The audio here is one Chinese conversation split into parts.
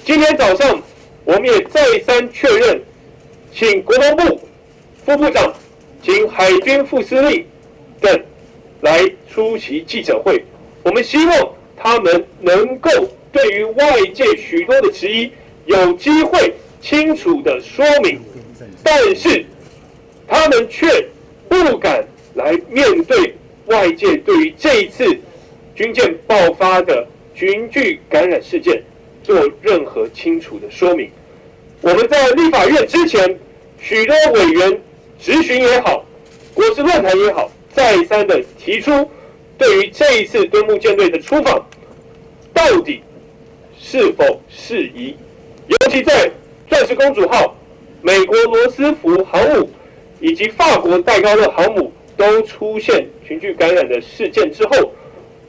今天早上我们也再三确认，请国防部副部长、请海军副司令等来出席记者会。我们希望他们能够对于外界许多的质疑有机会清楚的说明，但是他们却不敢来面对外界对于这一次军舰爆发的群聚感染事件做任何清楚的说明。我们在立法院之前，许多委员质询也好，国事论坛也好，再三的提出对于这一次敦睦舰队的出访到底是否适宜，尤其在钻石公主号、美国罗斯福航母以及法国戴高乐航母都出现群聚感染的事件之后，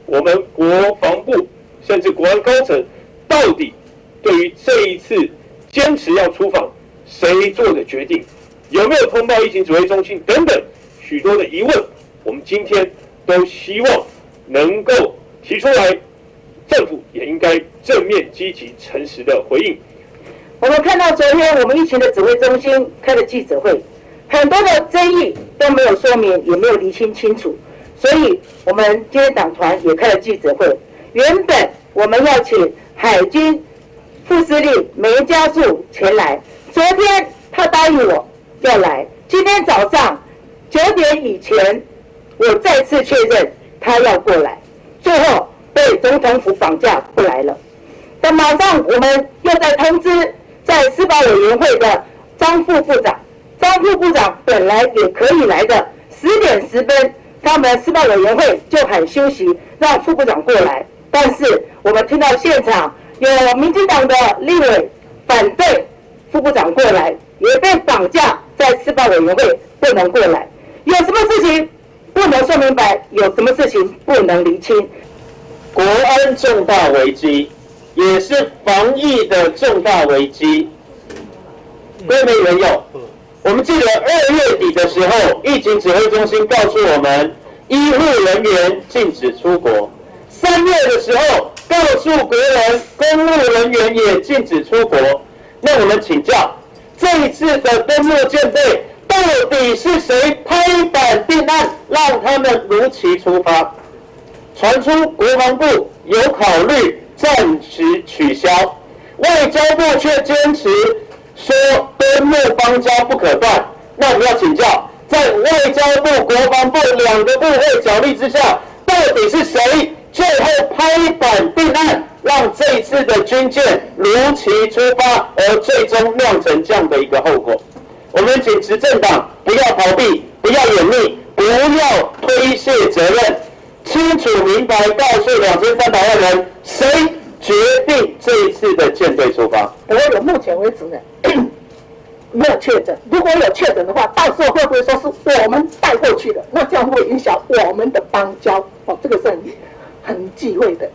我们国防部甚至国安高层到底对于这一次坚持要出访谁做的决定，有没有通报疫情指挥中心等等许多的疑问，我们今天都希望能够提出来，政府也应该正面、积极、诚实的回应。我们看到昨天我们疫情的指挥中心开了记者会，很多的争议都没有说明，也没有厘清清楚，所以我们今天党团也开了记者会。原本我们要请海军副司令梅家树前来，昨天他答应我要来，今天早上9点以前，我再次确认他要过来，最后被总统府绑架不来了。但马上我们又在通知在司法委员会的张副部长，张副部长本来也可以来的，10点10分，他们司法委员会就喊休息，让副部长过来。但是我们听到现场有民进党的立委反对副部长过来，也被绑架在司法委员会不能过来。有什么事情不能说明白，有什么事情不能厘清。国安重大危机，也是防疫的重大危机。各位朋友，我们记得2月底的时候，疫情指挥中心告诉我们，医护人员禁止出国。3月的时候，告诉国人，公务人员也禁止出国。那我们请教，这一次的敦睦舰队到底是谁拍板定案，让他们如期出发？传出国防部有考虑暂时取消，外交部却坚持说敦睦邦交不可断。那我们要请教，在外交部、国防部2个部会角力之下，到底是谁最后拍板定案，让这一次的军舰如期出发，而最终酿成这样的一个后果？我们请执政党不要逃避，不要掩匿，不要推卸责任，清楚明白告诉2300万人，谁决定这一次的舰队出发？我有目前为止呢，没有确诊。如果有确诊的话，到时候会不会说是我们带过去的？那这样会影响我们的邦交？哦，这个是很忌讳的。